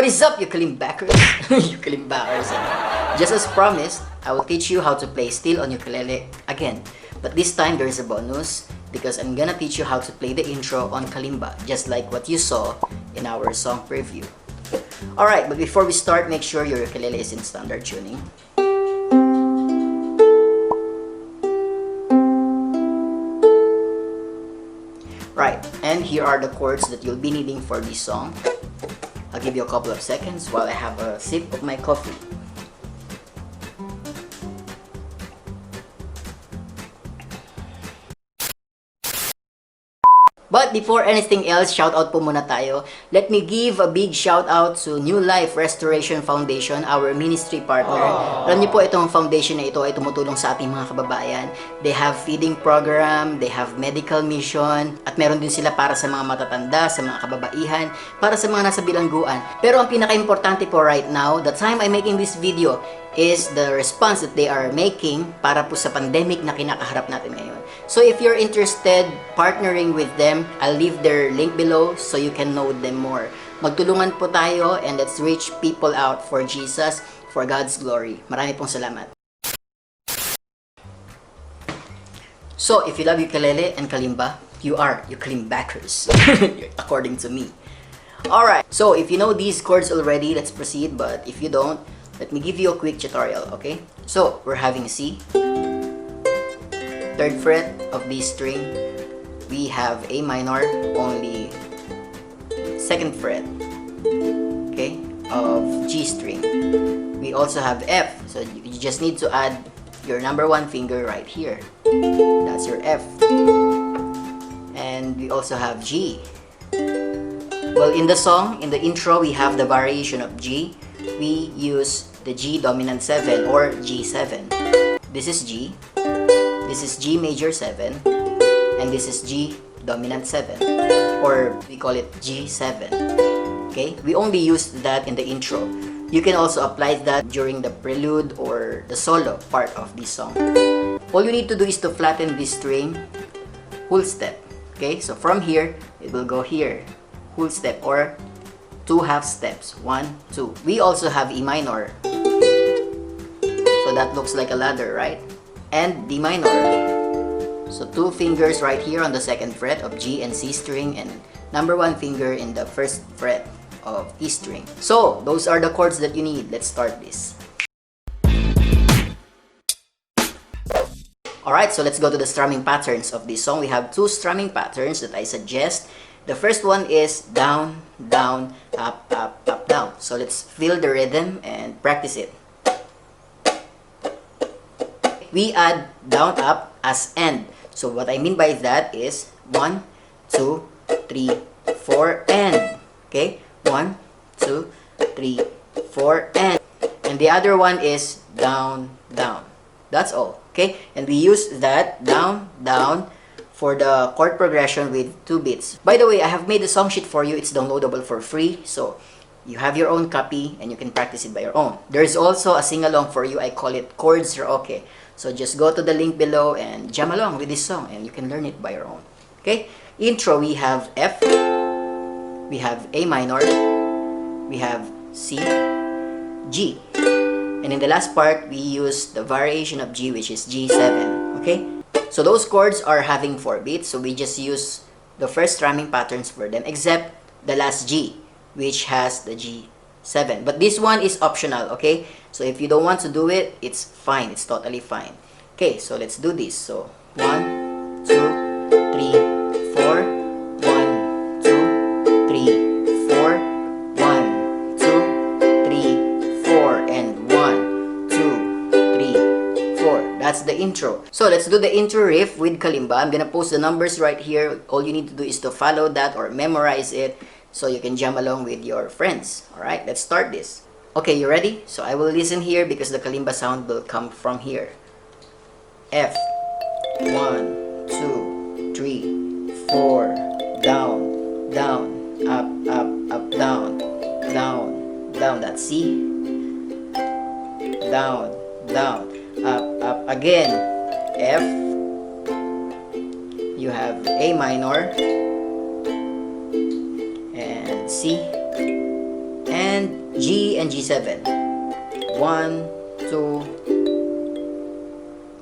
What is up, UKULIMBAKERS? UKULIMBAKERS. Just as promised, I will teach you how to play steel on ukulele again. But this time there is a bonus because I'm gonna teach you how to play the intro on kalimba, just like what you saw in our song preview. Alright, but before we start, make sure your ukulele is in standard tuning. Right, and here are the chords that you'll be needing for this song. I'll give you a couple of seconds while I have a sip of my coffee. But before anything else, shoutout po muna tayo. Let me give a big shoutout to New Life Restoration Foundation, our ministry partner. Alam niyo po, itong foundation na ito ay tumutulong sa ating mga kababayan. They have feeding program, they have medical mission, at meron din sila para sa mga matatanda, sa mga kababaihan, para sa mga nasa bilangguan. Pero ang pinaka-importante po right now, the time I'm making this video, is the response that they are making para po sa pandemic na kinakaharap natin ngayon. So if you're interested partnering with them, I'll leave their link below so you can know them more. Magtulungan po tayo and let's reach people out for Jesus, for God's glory. Marami pong salamat. So if you love ukulele and kalimba, you are UKULIMBAKERS, according to me. Alright, so if you know these chords already, let's proceed. But if you don't, let me give you a quick tutorial, okay? So, we're having C, 3rd fret of B string. We have A minor, only 2nd fret, okay, of G string. We also have F, so you just need to add your number 1 finger right here. That's your F. And we also have G. Well, in the song, in the intro, we have the variation of G. We use the G dominant 7 or G7. This is G, this is G major 7, and this is G dominant 7, or we call it G7. Okay, we only use that in the intro. You can also apply that during the prelude or the solo part of this song. All you need to do is to flatten this string whole step. Okay, so from here it will go here, whole step, or 2 half steps, 1, 2. We also have E minor, so that looks like a ladder, right? And D minor, so 2 fingers right here on the 2nd fret of G and C string, and number 1 finger in the 1st fret of E string. So those are the chords that you need. Let's start this. Alright, so let's go to the strumming patterns of this song. We have 2 strumming patterns that I suggest. The first one is down, down, up, up, up, down. So let's feel the rhythm and practice it. We add down, up as end. So what I mean by that is 1, 2, 3, 4, and. Okay? 1, 2, 3, 4, and. And the other one is down, down. That's all. Okay? And we use that down, down for the chord progression with 2 beats. By the way, I have made the song sheet for you. It's downloadable for free. So you have your own copy and you can practice it by your own. There's also a sing-along for you. I call it Chords Karaoke. So just go to the link below and jam along with this song and you can learn it by your own. Okay? Intro, we have F, we have A minor, we have C, G. And in the last part, we use the variation of G, which is G7. Okay? So those chords are having 4 beats, so we just use the first strumming patterns for them, except the last G, which has the G7. But this one is optional, okay? So if you don't want to do it, it's fine. It's totally fine. Okay, so let's do this. So 1, 2, 3, 4. 1, 2, 3, 4. 1, 2, 3, 4. And 1, 2, 3, 4. That's the intro. So let's do the intro riff with kalimba. I'm gonna post the numbers right here. All you need to do is to follow that or memorize it so you can jam along with your friends. Alright, let's start this. Okay, you ready? So I will listen here because the kalimba sound will come from here. F, 1, 2, 3, 4, down, down, up, up, up, down, down, down. That's C. Down, down, up, up again. F. You have A minor and C and G and G7. 1, 2.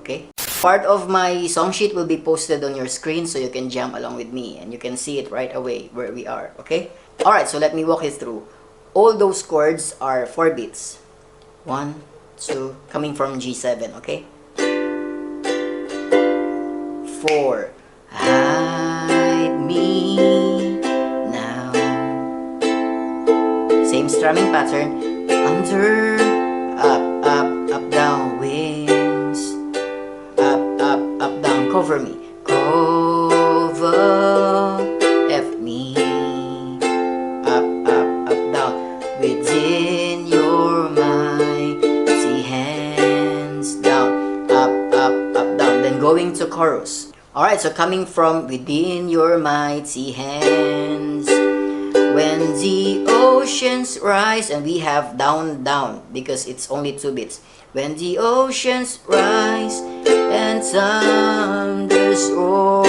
Okay. Part of my song sheet will be posted on your screen so you can jam along with me and you can see it right away where we are. Okay. Alright, so let me walk you through. All those chords are 4 beats. 1, 2, coming from G7. Okay. 4. Hide me now. Same strumming pattern. Under, up, down, wings. Up, down, cover me. Cover, F me. Up, down. Within your mighty hands. Down, up, down. Then going to chorus. Alright, so coming from within your mighty hands. When the oceans rise, and we have down, down, because it's only 2 beats. When the oceans rise and thunders roar.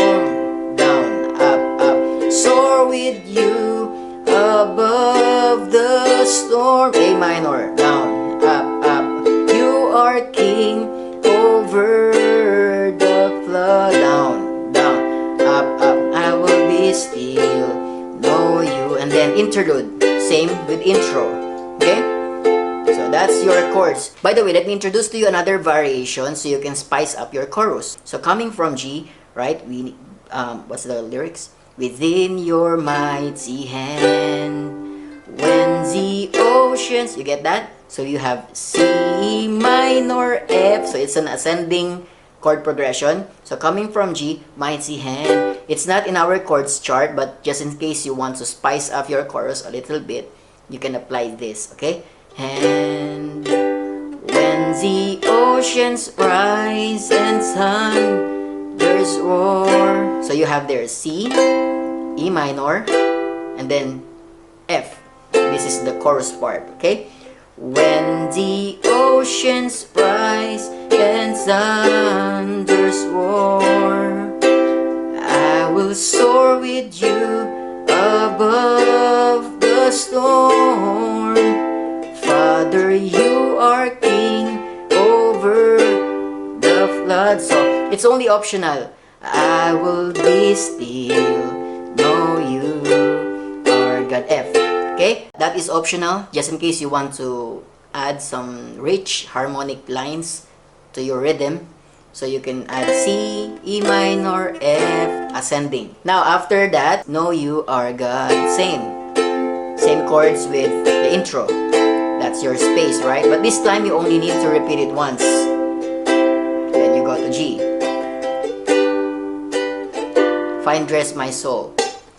Down, up, soar with you above the storm. A minor, down, up, you are king over the flood. Down, up, I will be still, know you. And then interlude, same with intro. Okay, so that's your chords. By the way, let me introduce to you another variation so you can spice up your chorus. So coming from G, right, we what's the lyrics? Within your mighty hand, when the oceans, you get that? So you have C minor, F, so it's an ascending chord progression. So coming from G, mighty hand. It's not in our chords chart, but just in case you want to spice up your chorus a little bit, you can apply this, okay? And when the oceans rise and thunders roar. So you have there C, E minor, and then F. This is the chorus part, okay? When the oceans rise and thunders roar, I will soar with you above the storm. Father, you are king over the flood. So it's only optional. I will be still, know you are God. F. Okay, that is optional, just in case you want to add some rich harmonic lines to your rhythm. So you can add C, E minor, F, ascending. Now after that, know you are God, same chords with the intro. That's your space, right? But this time you only need to repeat it once. Then you go to G. Find rest my soul.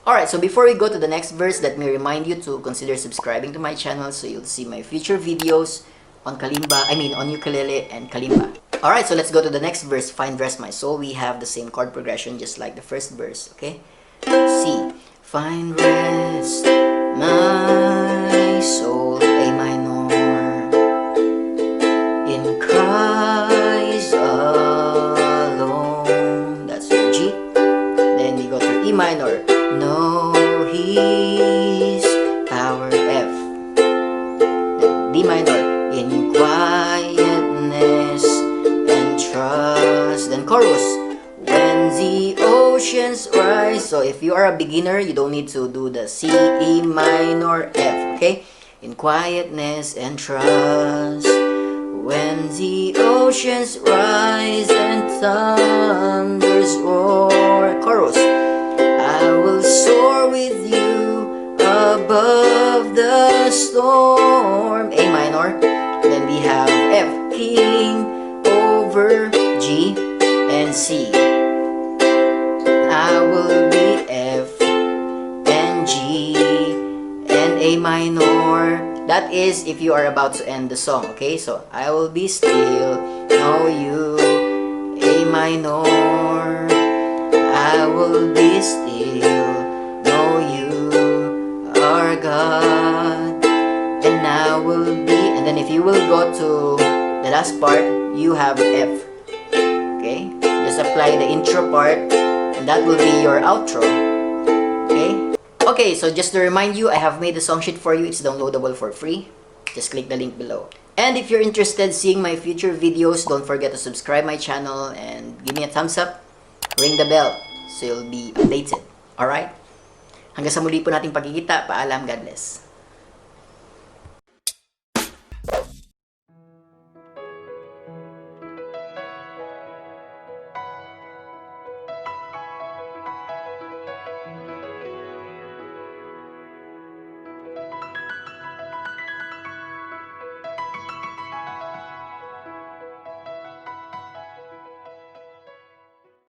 Alright, so before we go to the next verse, let me remind you to consider subscribing to my channel so you'll see my future videos on on ukulele and kalimba. Alright, so let's go to the next verse, Find Rest My Soul. We have the same chord progression just like the first verse, okay? C. Find rest my soul, A minor, in Christ alone. That's your G. Then we go to E minor. Know His power, F. Then D minor, in quietness and trust. Then chorus, when the oceans rise. So if you are a beginner, you don't need to do the C, E minor, F, okay? In quietness and trust, when the oceans rise and thunders roar. Chorus, I will soar with you above the storm, A minor. Then we have F, king over G and C. I will be F and G and A minor. That is if you are about to end the song, okay? So I will be still, know you, A minor. I will be still, know you are God. And I will be, and then if you will go to the last part, you have F. Okay? Just apply the intro part, and that will be your outro. Okay? Okay, so just to remind you, I have made the song sheet for you. It's downloadable for free. just click the link below. And if you're interested seeing my future videos, don't forget to subscribe my channel and give me a thumbs up. Ring the bell so you'll be updated. Alright? Hanggang sa muli po nating pagkikita. Paalam. God bless.